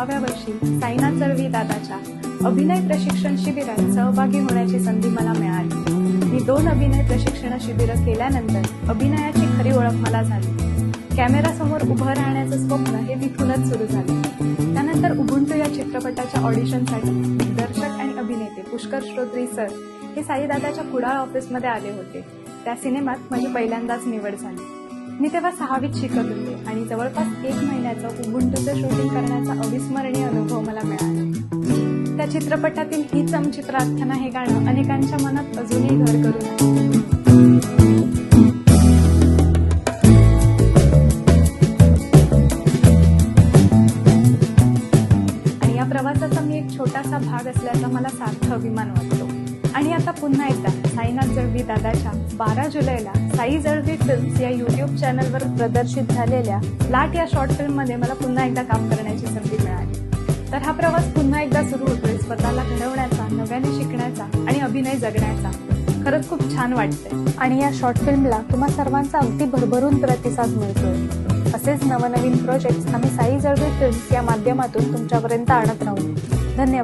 6व्या वर्षी साईनाथ जळवी दादाच्या अभिनय प्रशिक्षण शिबिरात सहभागी होण्याची संधी मला मिळाली. मी 2 अभिनय प्रशिक्षण शिबिरं केल्यानंतर अभिनयाची खरी ओळख मला झाली. कॅमेरासमोर उभं राहण्याचं स्वप्न हे तिथूनच सुरू झालं. त्यानंतर उबुंटू या चित्रपटाच्या ऑडिशनसाठी दिग्दर्शक आणि अभिनेते पुष्कर श्रोत्री सर हे साईदादाच्या कुडाळ ऑफिसमध्ये आले होते. त्या सिनेमात माझी पहिल्यांदाच निवड झाली. मी तेव्हा 6वीत शिकत होते आणि जवळपास 1 महिन्याचं उबुंटूचं शूटिंग करण्याचा अविस्मरणीय अनुभव मला मिळाला. त्या चित्रपटातील ही चमची प्रार्थना हे गाणं अनेकांच्या मनात अजूनही घर करून आहे. आणि या प्रवासाचा मी एक छोटासा भाग असल्याचा मला सार्थ अभिमान वाटतो. आणि आता पुन्हा एकदा साईनाथ जळवी दादाच्या 12 जुलैला साई जळवी फिल्म्स या YouTube चॅनलवर प्रदर्शित झालेल्या लाट या शॉर्ट फिल्ममध्ये मला पुन्हा एकदा काम करण्याची संधी मिळाली. तर हा प्रवास पुन्हा एकदा सुरू होतोय स्वतःला घडवण्याचा, नव्याने शिकण्याचा आणि अभिनय जगण्याचा. खरंच खूप छान वाटतंय. आणि या शॉर्ट फिल्मला तुम्हा सर्वांचा अगदी भरभरून प्रतिसाद मिळतोय. असेच नवनवीन प्रोजेक्ट्स आम्ही साई जळवी फिल्म्स या माध्यमातून तुमच्यापर्यंत आणत राहू. धन्यवाद.